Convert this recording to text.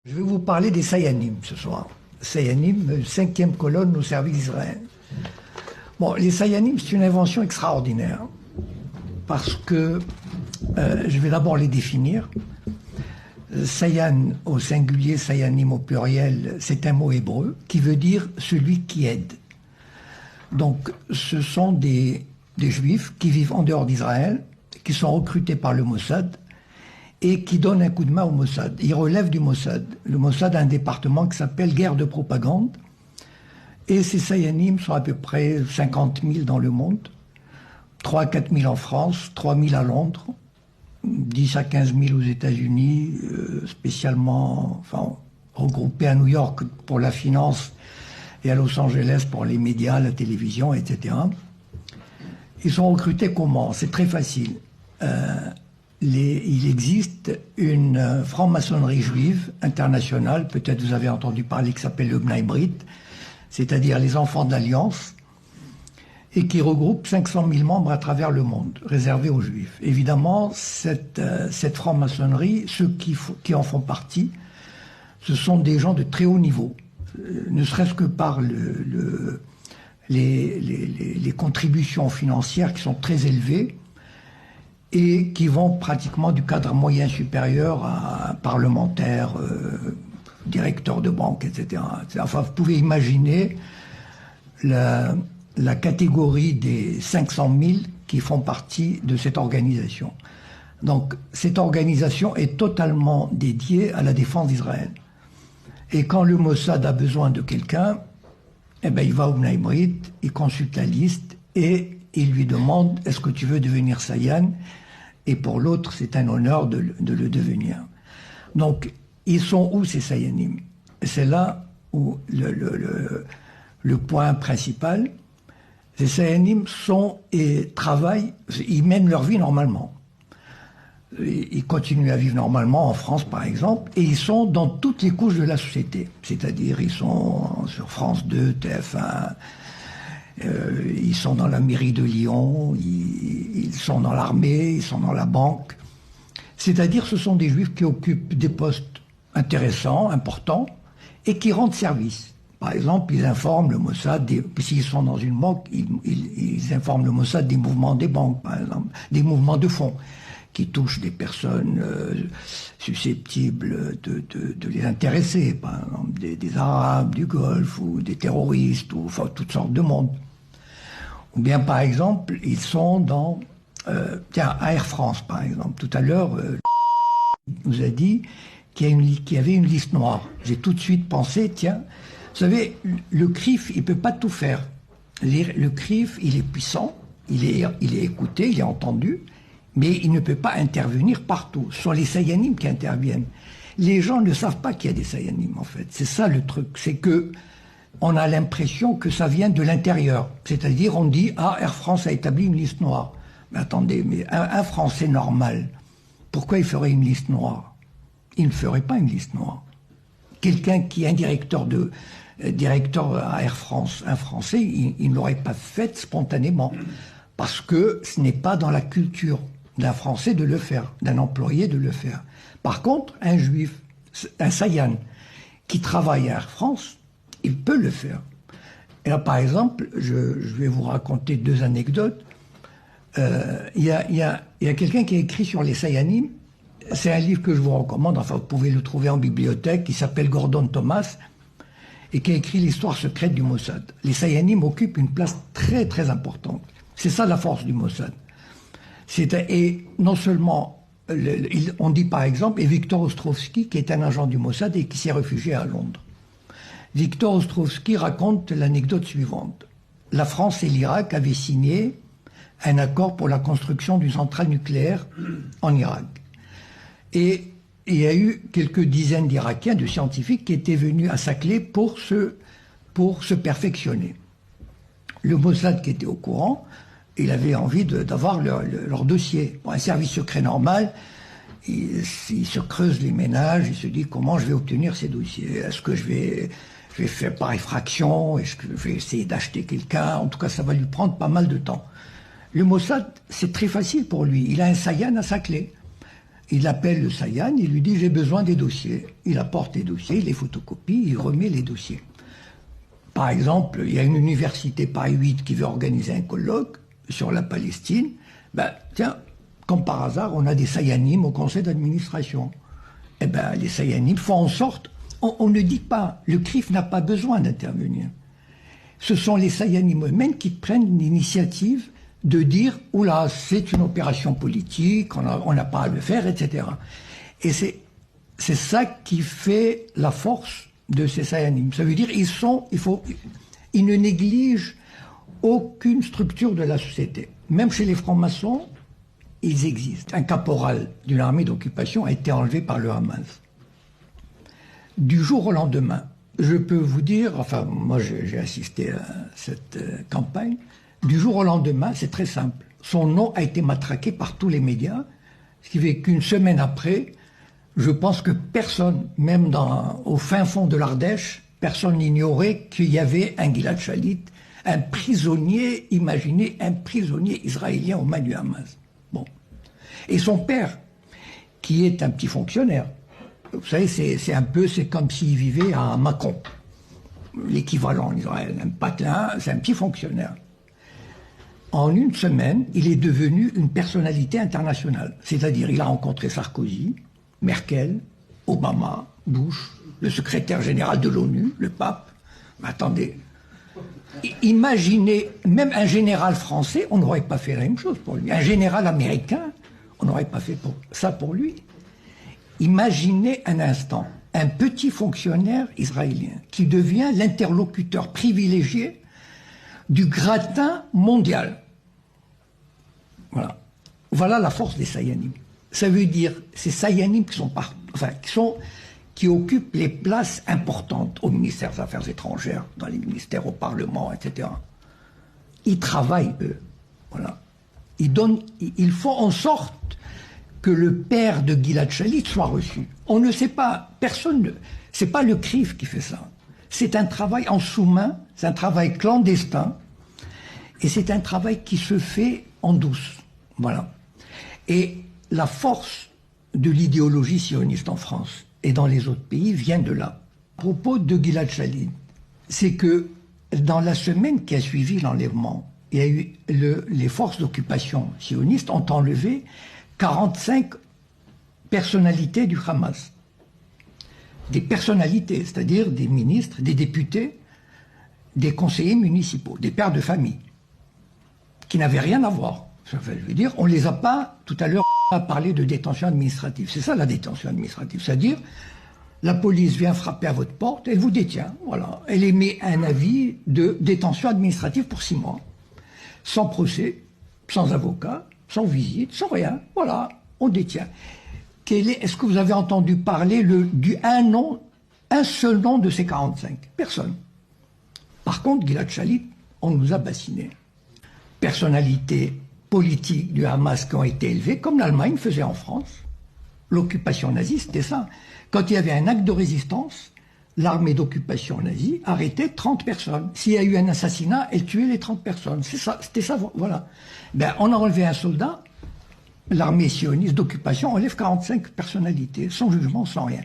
Je vais vous parler des Sayanim ce soir. Sayanim, cinquième colonne au service d'Israël. Bon, les Sayanim, c'est une invention extraordinaire. Parce que, je vais d'abord les définir. Sayan au singulier, Sayanim au pluriel, c'est un mot hébreu qui veut dire celui qui aide. Donc, ce sont des Juifs qui vivent en dehors d'Israël, qui sont recrutés par le Mossad et qui donnent un coup de main au Mossad. Ils relèvent du Mossad. Le Mossad a un département qui s'appelle guerre de propagande. Et ces Sayanim sont à peu près 50 000 dans le monde, 3 à 4 000 en France, 3 000 à Londres, 10 à 15 000 aux États-Unis, spécialement enfin, regroupés à New York pour la finance et à Los Angeles pour les médias, la télévision, etc. Ils sont recrutés comment? C'est très facile. Il existe une franc-maçonnerie juive internationale, peut-être vous avez entendu parler, qui s'appelle le Bnei Brit, c'est-à-dire les enfants de l'Alliance, et qui regroupe 500 000 membres à travers le monde, réservés aux Juifs. Évidemment, cette franc-maçonnerie, ceux qui en font partie, ce sont des gens de très haut niveau, ne serait-ce que par les contributions financières qui sont très élevées et qui vont pratiquement du cadre moyen supérieur à parlementaire, directeur de banque, etc. Enfin, vous pouvez imaginer la catégorie des 500 000 qui font partie de cette organisation. Donc, cette organisation est totalement dédiée à la défense d'Israël. Et quand le Mossad a besoin de quelqu'un, eh ben, il va au Bnei Brit, il consulte la liste et il lui demande « Est-ce que tu veux devenir Sayan ?» Et pour l'autre, c'est un honneur de le devenir. Donc, ils sont où ces Sayanim? C'est là où le point principal. Ces Sayanim sont et travaillent, ils mènent leur vie normalement. Ils continuent à vivre normalement en France, par exemple, et ils sont dans toutes les couches de la société. C'est-à-dire, ils sont sur France 2, TF1, ils sont dans la mairie de Lyon, ils sont dans l'armée, ils sont dans la banque. C'est-à-dire, ce sont des Juifs qui occupent des postes intéressants, importants, et qui rendent service. Par exemple, ils informent le Mossad, s'ils sont dans une banque, ils informent le Mossad des mouvements des banques, par exemple, des mouvements de fonds, qui touchent des personnes susceptibles de les intéresser, par exemple des Arabes, du Golfe, ou des terroristes, ou enfin toutes sortes de monde. Ou bien, par exemple, ils sont dans... tiens, à Air France, par exemple. Tout à l'heure, nous a dit qu'il y avait une liste noire. J'ai tout de suite pensé, tiens, vous savez, le CRIF, il ne peut pas tout faire. Le CRIF, il est puissant, il est écouté, il est entendu, mais il ne peut pas intervenir partout. Ce sont les Sayanim qui interviennent. Les gens ne savent pas qu'il y a des Sayanim, en fait. C'est ça le truc. C'est que on a l'impression que ça vient de l'intérieur. C'est-à-dire, on dit, ah, Air France a établi une liste noire. Mais attendez, mais un Français normal, pourquoi il ferait une liste noire? Il ne ferait pas une liste noire. Quelqu'un qui est un directeur à Air France, un Français, il ne l'aurait pas fait spontanément. Parce que ce n'est pas dans la culture d'un Français de le faire, d'un employé de le faire. Par contre, un Juif, un Sayan, qui travaille à Air France, il peut le faire. Et là, par exemple, je vais vous raconter deux anecdotes. Il y a quelqu'un qui a écrit sur les Sayanim. C'est un livre que je vous recommande, enfin vous pouvez le trouver en bibliothèque, qui s'appelle Gordon Thomas, et qui a écrit l'histoire secrète du Mossad. Les Sayanim occupent une place très très importante. C'est ça la force du Mossad. Et non seulement, on dit par exemple, et Victor Ostrovsky, qui est un agent du Mossad et qui s'est réfugié à Londres. Victor Ostrovsky raconte l'anecdote suivante. La France et l'Irak avaient signé un accord pour la construction d'une centrale nucléaire en Irak. Et il y a eu quelques dizaines d'Irakiens, de scientifiques, qui étaient venus à Saclay pour se perfectionner. Le Mossad, qui était au courant, il avait envie d'avoir leur dossier. Pour un service secret normal, il se creuse les ménages, il se dit comment je vais obtenir ces dossiers. Est-ce que je vais faire par effraction? Est-ce que je vais essayer d'acheter quelqu'un? En tout cas, ça va lui prendre pas mal de temps. Le Mossad, c'est très facile pour lui. Il a un Sayan à Saclay. Il appelle le Sayan, il lui dit j'ai besoin des dossiers. Il apporte les dossiers, il les photocopie, il remet les dossiers. Par exemple, il y a une université Paris 8 qui veut organiser un colloque sur la Palestine. Ben, tiens, comme par hasard, on a des Sayanim au conseil d'administration. Eh ben, les Sayanim font en sorte, on ne dit pas, le CRIF n'a pas besoin d'intervenir. Ce sont les Sayanim eux-mêmes qui prennent l'initiative de dire « Oula, c'est une opération politique, on n'a pas à le faire, etc. » Et c'est ça qui fait la force de ces Sayanim. Ça veut dire ils ne négligent aucune structure de la société. Même chez les francs-maçons, ils existent. Un caporal d'une armée d'occupation a été enlevé par le Hamas. Du jour au lendemain, je peux vous dire, enfin, moi j'ai assisté à cette campagne, du jour au lendemain, c'est très simple. Son nom a été matraqué par tous les médias, ce qui fait qu'une semaine après, je pense que personne, même au fin fond de l'Ardèche, personne n'ignorait qu'il y avait un Gilad Shalit, un prisonnier, imaginez, un prisonnier israélien aux mains du Hamas. Bon. Et son père, qui est un petit fonctionnaire, vous savez, c'est comme s'il vivait à Mâcon, l'équivalent en Israël, un patelin, c'est un petit fonctionnaire. En une semaine, il est devenu une personnalité internationale. C'est-à-dire, il a rencontré Sarkozy, Merkel, Obama, Bush, le secrétaire général de l'ONU, le pape. Mais attendez, imaginez, même un général français, on n'aurait pas fait la même chose pour lui. Un général américain, on n'aurait pas fait ça pour lui. Imaginez un instant, un petit fonctionnaire israélien qui devient l'interlocuteur privilégié du gratin mondial. Voilà. Voilà la force des Sayanim. Ça veut dire, ces Sayanim qui occupent les places importantes au ministère des Affaires étrangères, dans les ministères, au Parlement, etc. Ils travaillent, eux. Voilà. Ils font en sorte que le père de Gilad Shalit soit reçu. On ne sait pas, c'est pas le CRIF qui fait ça. C'est un travail en sous-main, c'est un travail clandestin, et c'est un travail qui se fait en douce. Voilà. Et la force de l'idéologie sioniste en France et dans les autres pays vient de là. À propos de Gilad Shalit, c'est que dans la semaine qui a suivi l'enlèvement, il y a eu les forces d'occupation sionistes ont enlevé 45 personnalités du Hamas. Des personnalités, c'est-à-dire des ministres, des députés, des conseillers municipaux, des pères de famille, qui n'avaient rien à voir. Je veux dire, on ne les a pas, tout à l'heure, on a parlé de détention administrative. C'est ça la détention administrative, c'est-à-dire la police vient frapper à votre porte, elle vous détient, voilà. Elle émet un avis de détention administrative pour 6 mois, sans procès, sans avocat, sans visite, sans rien, voilà, on détient. Est-ce que vous avez entendu parler un seul nom de ces 45? Personne. Par contre, Gilad Shalit, on nous a bassinés. Personnalités politiques du Hamas qui ont été élevées, comme l'Allemagne faisait en France. L'occupation nazie, c'était ça. Quand il y avait un acte de résistance, l'armée d'occupation nazie arrêtait 30 personnes. S'il y a eu un assassinat, elle tuait les 30 personnes. C'est ça, c'était ça, voilà. Ben, on a enlevé un soldat, l'armée sioniste d'occupation enlève 45 personnalités, sans jugement, sans rien.